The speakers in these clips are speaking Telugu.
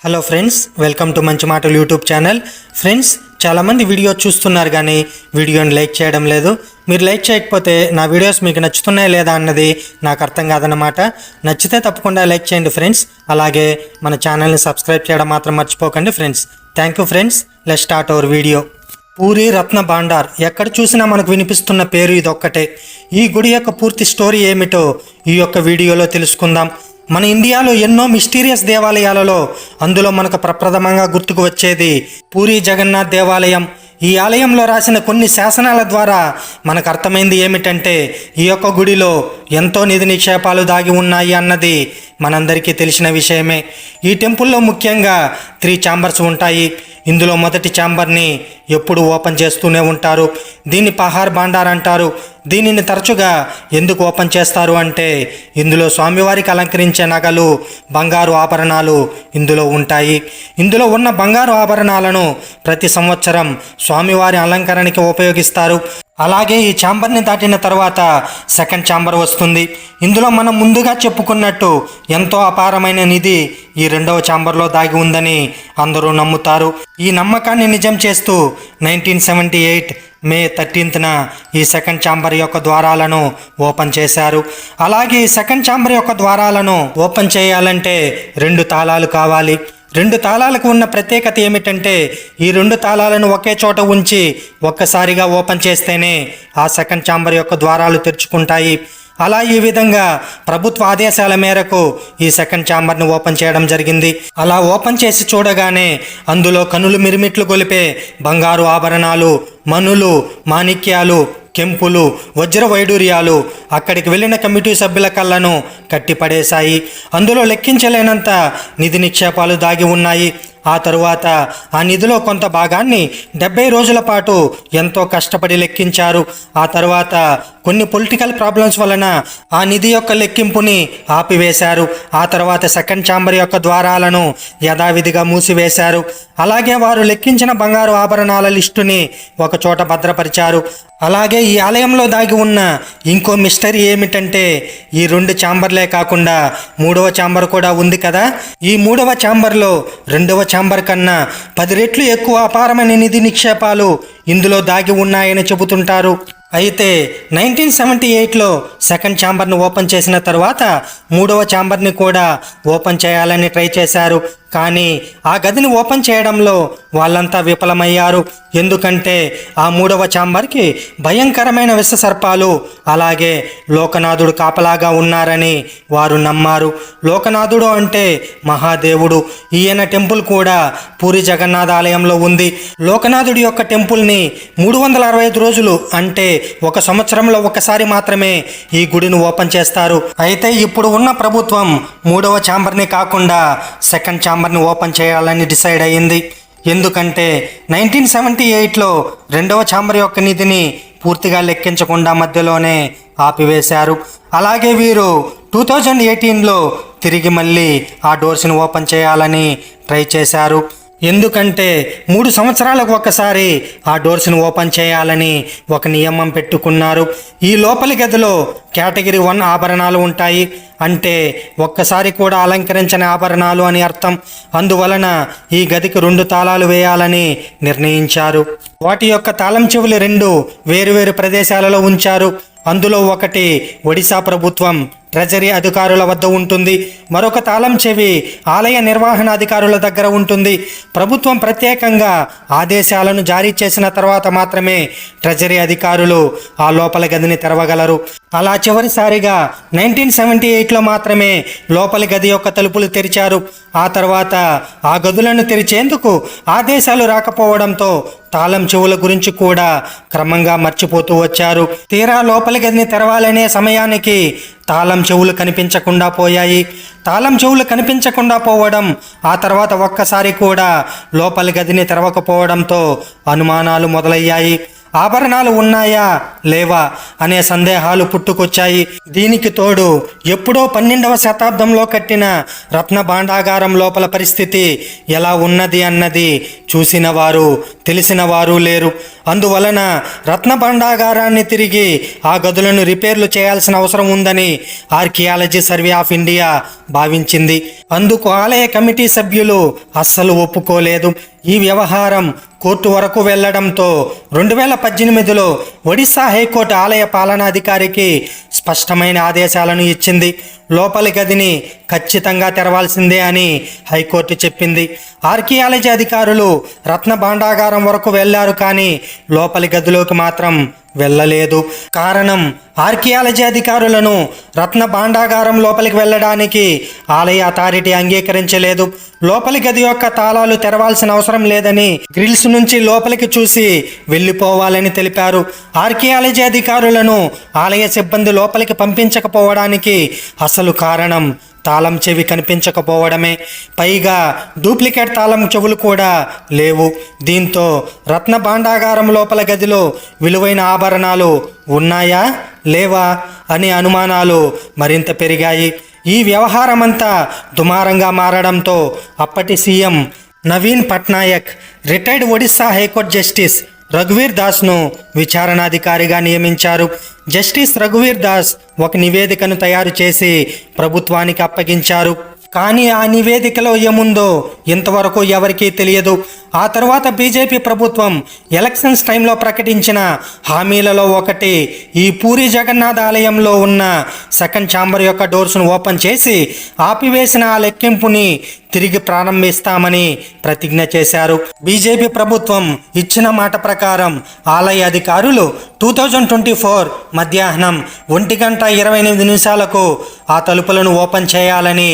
హలో ఫ్రెండ్స్, వెల్కమ్ టు మంచి మాటలు యూట్యూబ్ ఛానల్. ఫ్రెండ్స్, చాలామంది వీడియో చూస్తున్నారు కానీ వీడియోని లైక్ చేయడం లేదు. మీరు లైక్ చేయకపోతే నా వీడియోస్ మీకు నచ్చుతున్నాయా లేదా అన్నది నాకు అర్థం కాదన్నమాట. నచ్చితే తప్పకుండా లైక్ చేయండి ఫ్రెండ్స్. అలాగే మన ఛానల్ని సబ్స్క్రైబ్ చేయడం మాత్రం మర్చిపోకండి friends. Thank you friends. Let's start our video. Puri Ratna Bhandar. ఎక్కడ చూసినా మనకు వినిపిస్తున్న పేరు ఇదొక్కటే. ఈ గుడి యొక్క పూర్తి స్టోరీ ఏమిటో ఈ యొక్క వీడియోలో తెలుసుకుందాం. మన ఇండియాలో ఎన్నో మిస్టీరియస్ దేవాలయాలలో అందులో మనకు ప్రప్రథమంగా గుర్తుకు వచ్చేది పూరి జగన్నాథ్ దేవాలయం. ఈ ఆలయంలో రాసిన కొన్ని శాసనాల ద్వారా మనకు అర్థమైంది ఏమిటంటే ఈ యొక్క గుడిలో ఎంతో నిధి నిక్షేపాలు దాగి ఉన్నాయి అన్నది మనందరికీ తెలిసిన విషయమే. ఈ టెంపుల్లో ముఖ్యంగా 3 ఛాంబర్స్ ఉంటాయి. ఇందులో మొదటి ఛాంబర్ని ఎప్పుడు ఓపెన్ చేస్తూనే ఉంటారు. దీన్ని పహార్ భాండార్ అంటారు. దీనిని తరచుగా ఎందుకు ఓపెన్ చేస్తారు అంటే ఇందులో స్వామివారికి అలంకరించే నగలు, బంగారు ఆభరణాలు ఇందులో ఉంటాయి. ఇందులో ఉన్న బంగారు ఆభరణాలను ప్రతి సంవత్సరం స్వామివారి అలంకరణకి ఉపయోగిస్తారు. అలాగే ఈ ఛాంబర్ని దాటిన తర్వాత సెకండ్ ఛాంబర్ వస్తుంది. ఇందులో మనం ముందుగా చెప్పుకున్నట్టు ఎంతో అపారమైన నిధి ఈ 2వ ఛాంబర్లో దాగి ఉందని అందరూ నమ్ముతారు. ఈ నమ్మకాన్ని నిజం చేస్తూ 1978 మే 13న ఈ సెకండ్ ఛాంబర్ యొక్క ద్వారాలను ఓపెన్ చేశారు. అలాగే ఈ సెకండ్ ఛాంబర్ యొక్క ద్వారాలను ఓపెన్ చేయాలంటే 2 తాళాలు కావాలి. 2 తాళాలకు ఉన్న ప్రత్యేకత ఏమిటంటే ఈ 2 తాళాలను ఒకే చోట ఉంచి ఒక్కసారిగా ఓపెన్ చేస్తేనే ఆ సెకండ్ ఛాంబర్ యొక్క ద్వారాలు తెరుచుకుంటాయి. అలా ఈ విధంగా ప్రభుత్వ ఆదేశాల మేరకు ఈ సెకండ్ ఛాంబర్ని ఓపెన్ చేయడం జరిగింది. అలా ఓపెన్ చేసి చూడగానే అందులో కనులు మిరిమిట్లు గొలిపే బంగారు ఆభరణాలు, మణులు, మాణిక్యాలు, కెంపులు, వజ్ర వైడూర్యాలు అక్కడికి వెళ్ళిన కమిటీ సభ్యుల కళ్ళను కట్టిపడేశాయి. అందులో లెక్కించలేనంత నిధి నిక్షేపాలు దాగి ఉన్నాయి. ఆ తరువాత ఆ నిధిలో కొంత భాగాన్ని 70 రోజుల పాటు ఎంతో కష్టపడి లెక్కించారు. ఆ తర్వాత కొన్ని పొలిటికల్ ప్రాబ్లమ్స్ వలన ఆ నిధి యొక్క లెక్కింపుని ఆపివేశారు. ఆ తర్వాత సెకండ్ ఛాంబర్ యొక్క ద్వారాలను యథావిధిగా మూసివేశారు. అలాగే వారు లెక్కించిన బంగారు ఆభరణాల లిస్టుని ఒక చోట భద్రపరిచారు. అలాగే ఈ ఆలయంలో దాగి ఉన్న ఇంకో మిస్టరీ ఏమిటంటే ఈ 2 ఛాంబర్లే కాకుండా 3వ ఛాంబర్ కూడా ఉంది కదా. ఈ 3వ ఛాంబర్లో 2వ ఛాంబర్ కన్నా 10 రెట్లు ఎక్కువ అపారమైన నిధి నిక్షేపాలు ఇందులో దాగి ఉన్నాయని చెబుతుంటారు. అయితే 1978లో సెకండ్ ఛాంబర్ని ఓపెన్ చేసిన తర్వాత 3వ ఛాంబర్ని కూడా ఓపెన్ చేయాలని ట్రై చేశారు. కానీ ఆ గదిని ఓపెన్ చేయడంలో వాళ్ళంతా విఫలమయ్యారు. ఎందుకంటే ఆ 3వ ఛాంబర్కి భయంకరమైన విష సర్పాలు అలాగే లోకనాథుడు కాపలాగా ఉన్నారని వారు నమ్మారు. లోకనాథుడు అంటే మహాదేవుడు. ఈయన టెంపుల్ కూడా పూరి జగన్నాథ్ ఆలయంలో ఉంది. లోకనాథుడి యొక్క టెంపుల్ని 365 రోజులు అంటే 1 సంవత్సరంలో ఒకసారి మాత్రమే ఈ గుడిని ఓపెన్ చేస్తారు. అయితే ఇప్పుడు ఉన్న ప్రభుత్వం 3వ ఛాంబర్ని కాకుండా సెకండ్ ఛాంబర్ని ఓపెన్ చేయాలని డిసైడ్ అయ్యింది. ఎందుకంటే 1978లో 2వ ఛాంబర్ యొక్క నిధిని పూర్తిగా లెక్కించకుండా మధ్యలోనే ఆపివేశారు. అలాగే వీరు 2018లో తిరిగి మళ్ళీ ఆ డోర్స్ని ఓపెన్ చేయాలని ట్రై చేశారు. ఎందుకంటే 3 సంవత్సరాలకు ఒకసారి ఆ డోర్స్ని ఓపెన్ చేయాలని ఒక నియమం పెట్టుకున్నారు. ఈ లోపలి గదిలో కేటగిరీ 1 ఆభరణాలు ఉంటాయి. అంటే ఒక్కసారి కూడా అలంకరించని ఆభరణాలు అని అర్థం. అందువలన ఈ గదికి 2 తాళాలు వేయాలని నిర్ణయించారు. వాటి యొక్క తాళం చెవులు 2 వేరువేరు ప్రదేశాలలో ఉంచారు. అందులో ఒకటి ఒడిశా ప్రభుత్వం ట్రెజరీ అధికారుల వద్ద ఉంటుంది. మరొక తాళం చెవి ఆలయ నిర్వహణ అధికారుల దగ్గర ఉంటుంది. ప్రభుత్వం ప్రత్యేకంగా ఆదేశాలను జారీ చేసిన తర్వాత మాత్రమే ట్రెజరీ అధికారులు ఆ లోపల గదిని తెరవగలరు. అలా చివరిసారిగా 1978లో మాత్రమే లోపలి గది యొక్క తలుపులు తెరిచారు. ఆ తర్వాత ఆ గదులను తెరిచేందుకు ఆదేశాలు రాకపోవడంతో తాళం చెవుల గురించి కూడా క్రమంగా మర్చిపోతూ వచ్చారు. తీరా లోపలి గదిని తెరవాలనే సమయానికి తాళం చెవులు కనిపించకుండా పోయాయి. తాళం చెవులు కనిపించకుండా పోవడం, ఆ తర్వాత ఒక్కసారి కూడా లోపలి గదిని తెరవకపోవడంతో అనుమానాలు మొదలయ్యాయి. ఆభరణాలు ఉన్నాయా లేవా అనే సందేహాలు పుట్టుకొచ్చాయి. దీనికి తోడు ఎప్పుడో 12వ శతాబ్దంలో కట్టిన రత్న భాండాగారం లోపల పరిస్థితి ఎలా ఉన్నది అన్నది చూసిన వారు తెలిసిన వారు లేరు. అందువలన రత్న భాండాగారాన్ని తిరిగి ఆ గదులను రిపేర్లు చేయాల్సిన అవసరం ఉందని ఆర్కియాలజీ సర్వే ఆఫ్ ఇండియా భావించింది. అందుకు ఆలయ కమిటీ సభ్యులు అస్సలు ఒప్పుకోలేదు. ఈ వ్యవహారం కోర్టు వరకు వెళ్లడంతో 2018లో ఒడిశా హైకోర్టు ఆలయ పాలనాధికారికి స్పష్టమైన ఆదేశాలను ఇచ్చింది. లోపలి గదిని ఖచ్చితంగా తెరవాల్సిందే అని హైకోర్టు చెప్పింది. ఆర్కియాలజీ అధికారులు రత్న భాండాగారం వరకు వెళ్లారు, కానీ లోపలి గదిలోకి మాత్రం వెళ్ళలేదు. కారణం, ఆర్కియాలజీ అధికారులను రత్న భాండాగారం లోపలికి వెళ్ళడానికి ఆలయ అథారిటీ అంగీకరించలేదు. లోపలి గది యొక్క తాళాలు తెరవాల్సిన అవసరం లేదని, గ్రిల్స్ నుంచి లోపలికి చూసి వెళ్ళిపోవాలని తెలిపారు. ఆర్కియాలజీ అధికారులను ఆలయ సిబ్బంది లోపలికి పంపించకపోవడానికి అసలు కారణం తాళం చెవి కనిపించకపోవడమే. పైగా డూప్లికేట్ తాళం చెవులు కూడా లేవు. దీంతో రత్న భాండాగారం లోపల గదిలో విలువైన ఆభరణాలు ఉన్నాయా లేవా అనే అనుమానాలు మరింత పెరిగాయి. ఈ వ్యవహారమంతా దుమారంగా మారడంతో అప్పటి CM Naveen Patnaik retired Odisha high court justice Raghubir దాస్ను విచారణాధికారిగా నియమించారు. జస్టిస్ రఘువీర్ దాస్ ఒక నివేదికను తయారు చేసి ప్రభుత్వానికి అప్పగించారు. కానీ ఆ నివేదికలో ఏముందో ఇంతవరకు ఎవరికీ తెలియదు. ఆ తర్వాత బీజేపీ ప్రభుత్వం ఎలక్షన్స్ టైంలో ప్రకటించిన హామీలలో ఒకటి ఈ పూరి జగన్నాథ్ ఆలయంలో ఉన్న సెకండ్ ఛాంబర్ యొక్క డోర్స్ను ఓపెన్ చేసి ఆపివేసిన ఆ లెక్కింపుని తిరిగి ప్రారంభిస్తామని ప్రతిజ్ఞ చేశారు. బీజేపీ ప్రభుత్వం ఇచ్చిన మాట ప్రకారం ఆలయ అధికారులు 2024 మధ్యాహ్నం 1:28 ఆ తలుపులను ఓపెన్ చేయాలని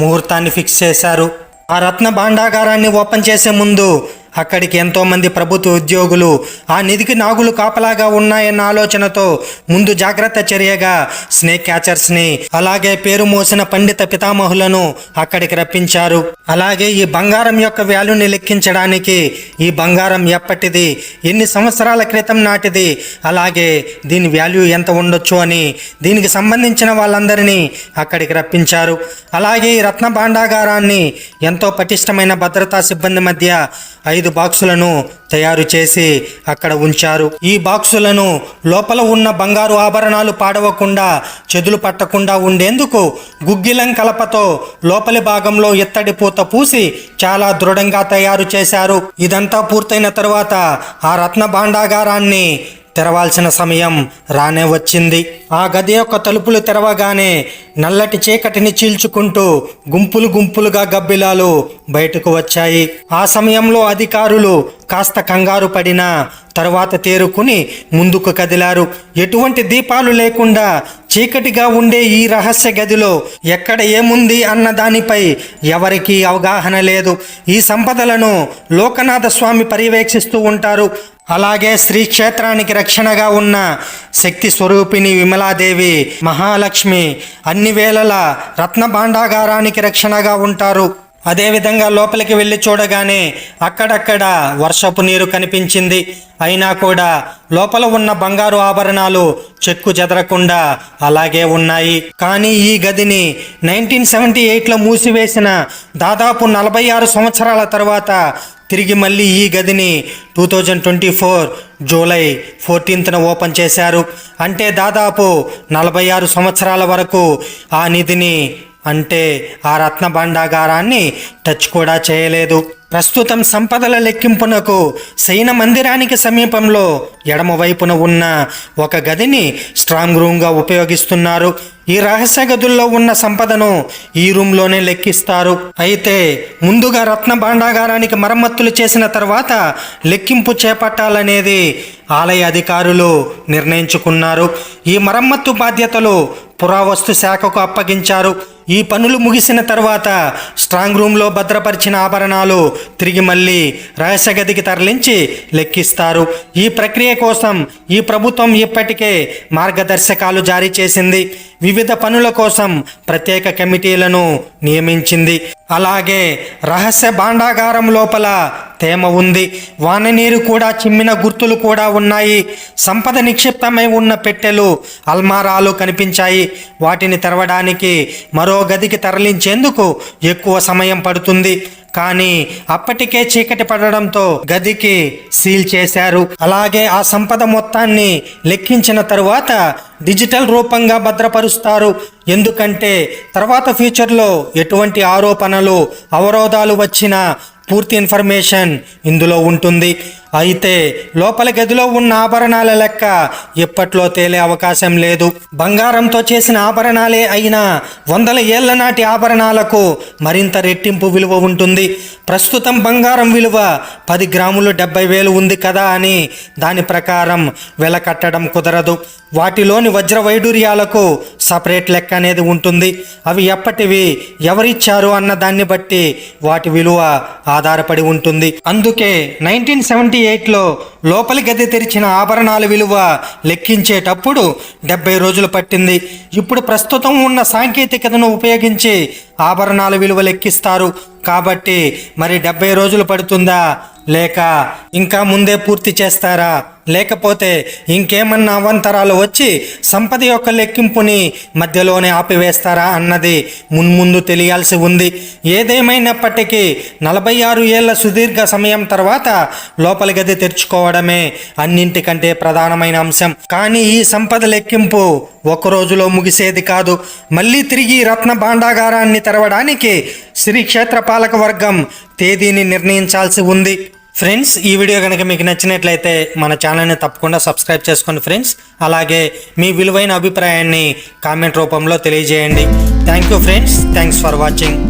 ముహూర్తాన్ని ఫిక్స్ చేశారు. ఆ రత్న భాండాగారాన్ని ఓపెన్ చేసే ముందు అక్కడికి ఎంతోమంది ప్రభుత్వ ఉద్యోగులు ఆ నిధికి నాగులు కాపలాగా ఉన్నాయన్న ఆలోచనతో ముందు జాగ్రత్త చర్యగా స్నేక్ క్యాచర్స్ని, అలాగే పేరు మోసిన పండిత పితామహులను అక్కడికి రప్పించారు. అలాగే ఈ బంగారం యొక్క వాల్యూని లెక్కించడానికి ఈ బంగారం ఎప్పటిది, ఎన్ని సంవత్సరాల క్రితం నాటిది, అలాగే దీని వాల్యూ ఎంత ఉండొచ్చు అని దీనికి సంబంధించిన వాళ్ళందరినీ అక్కడికి రప్పించారు. అలాగే ఈ రత్న భాండాగారాన్ని ఎంతో పటిష్టమైన భద్రతా సిబ్బంది మధ్య 5 బాక్సులను తయారు చేసి అక్కడ ఉంచారు. ఈ బాక్సులను లోపల ఉన్న బంగారు ఆభరణాలు పాడవకుండా, చెదులు పట్టకుండా ఉండేందుకు గుగ్గిలం కలపతో లోపలి భాగంలో ఇత్తడి పూత పూసి చాలా దృఢంగా తయారు చేశారు. ఇదంతా పూర్తయిన తర్వాత ఆ రత్న భాండాగారాన్ని తెరవాల్సిన సమయం రానే వచ్చింది. ఆ గది యొక్క తలుపులు తెరవగానే నల్లటి చీకటిని చీల్చుకుంటూ గుంపులు గుంపులుగా గబ్బిలాలు బయటకు వచ్చాయి. ఆ సమయంలో అధికారులు కాస్త కంగారు పడినా తర్వాత తేరుకుని ముందుకు కదిలారు. ఎటువంటి దీపాలు లేకుండా చీకటిగా ఉండే ఈ రహస్య గదిలో ఎక్కడ ఏముంది అన్న దానిపై ఎవరికీ అవగాహన లేదు. ఈ సంపదలను లోకనాథ స్వామి పర్యవేక్షిస్తూ ఉంటారు. అలాగే శ్రీ క్షేత్రానికి రక్షణగా ఉన్న శక్తి స్వరూపిణి విమలాదేవి, మహాలక్ష్మి అన్ని వేళలా రత్న భాండాగారానికి రక్షణగా ఉంటారు. అదేవిధంగా లోపలికి వెళ్ళి చూడగానే అక్కడక్కడ వర్షపు నీరు కనిపించింది. అయినా కూడా లోపల ఉన్న బంగారు ఆభరణాలు చెక్కు చెదరకుండా అలాగే ఉన్నాయి. కానీ ఈ గదిని 1978లో మూసివేసిన దాదాపు 46 సంవత్సరాల తర్వాత తిరిగి మళ్ళీ ఈ గదిని 2024 జూలై 14న ఓపెన్ చేశారు. అంటే దాదాపు 46 సంవత్సరాల వరకు ఆ నిధిని, అంటే ఆ రత్న భాండాగారాన్ని టచ్ కూడా చేయలేదు. ప్రస్తుతం సంపదల లెక్కింపునకు శయన మందిరానికి సమీపంలో ఎడమవైపున ఉన్న ఒక గదిని స్ట్రాంగ్ రూమ్గా ఉపయోగిస్తున్నారు. ఈ రహస్య గదుల్లో ఉన్న సంపదను ఈ రూమ్లోనే లెక్కిస్తారు. అయితే ముందుగా రత్న భాండాగారానికి మరమ్మతులు చేసిన తర్వాత లెక్కింపు చేపట్టాలనేది ఆలయ అధికారులు నిర్ణయించుకున్నారు. ఈ మరమ్మత్తు బాధ్యతలు పురావస్తు శాఖకు అప్పగించారు. ఈ పనులు ముగిసిన తర్వాత స్ట్రాంగ్ రూమ్లో భద్రపరిచిన ఆభరణాలు తిరిగి మళ్ళీ రహస్య గదికి తరలించి లెక్కిస్తారు. ఈ ప్రక్రియ కోసం ఈ ప్రభుత్వం ఇప్పటికే మార్గదర్శకాలు జారీ చేసింది. వివిధ పనుల కోసం ప్రత్యేక కమిటీలను నియమించింది. అలాగే రహస్య భాండాగారం లోపల తేమ ఉంది. వాన నీరు కూడా చిమ్మిన గుర్తులు కూడా ఉన్నాయి. సంపద నిక్షిప్తమై ఉన్న పెట్టెలు, అల్మారాలు కనిపించాయి. వాటిని తెరవడానికి మరో గదికి తరలించేందుకు ఎక్కువ సమయం పడుతుంది. కానీ అప్పటికే చీకటి పడడంతో గదికి సీల్ చేశారు. అలాగే ఆ సంపద మొత్తాన్ని లెక్కించిన తరువాత డిజిటల్ రూపంగా భద్రపరుస్తారు. ఎందుకంటే తర్వాత ఫ్యూచర్లో ఎటువంటి ఆరోపణలు, అవరోధాలు వచ్చినా పూర్తి ఇన్ఫర్మేషన్ ఇందులో ఉంటుంది. అయితే లోపల గదిలో ఉన్న ఆభరణాల లెక్క ఎప్పట్లో తేలే అవకాశం లేదు. బంగారంతో చేసిన ఆభరణాలే అయినా వందల ఏళ్ల నాటి ఆభరణాలకు మరింత రెట్టింపు విలువ ఉంటుంది. ప్రస్తుతం బంగారం విలువ 10 గ్రాములు 70,000 ఉంది కదా అని దాని ప్రకారం వెల కట్టడం కుదరదు. వాటిలోని వజ్ర వైడూర్యాలకు సపరేట్ లెక్క అనేది ఉంటుంది. అవి ఎప్పటివి, ఎవరిచ్చారు అన్న దాన్ని బట్టి వాటి విలువ ఆధారపడి ఉంటుంది. అందుకే 1978లో లోపలి గది తెరిచిన ఆభరణాల విలువ లెక్కించేటప్పుడు 70 రోజులు పట్టింది. ఇప్పుడు ప్రస్తుతం ఉన్న సాంకేతికతను ఉపయోగించి ఆభరణాల విలువ లెక్కిస్తారు. కాబట్టి మరి 70 రోజులు పడుతుందా, లేక ఇంకా ముందే పూర్తి చేస్తారా, లేకపోతే ఇంకేమన్నా అవాంతరాలు వచ్చి సంపద యొక్క లెక్కింపుని మధ్యలోనే ఆపివేస్తారా అన్నది మున్ముందు తెలియాల్సి ఉంది. ఏదేమైనప్పటికీ 46 ఏళ్ల సుదీర్ఘ సమయం తర్వాత లోపలి గది తెరుచుకోవడమే అన్నింటికంటే ప్రధానమైన అంశం. కానీ ఈ సంపద లెక్కింపు ఒక రోజులో ముగిసేది కాదు. మళ్ళీ తిరిగి రత్న భాండాగారాన్ని తెరవడానికి శ్రీక్షేత్ర పాలక వర్గం తేదీని నిర్ణయించాల్సి ఉంది. ఫ్రెండ్స్, ఈ వీడియో కనుక మీకు నచ్చినట్లయితే మన ఛానల్ని తప్పకుండా సబ్స్క్రైబ్ చేసుకోండి ఫ్రెండ్స్. అలాగే మీ విలువైన అభిప్రాయాన్ని కామెంట్ రూపంలో తెలియజేయండి. Thank you friends. Thanks for watching.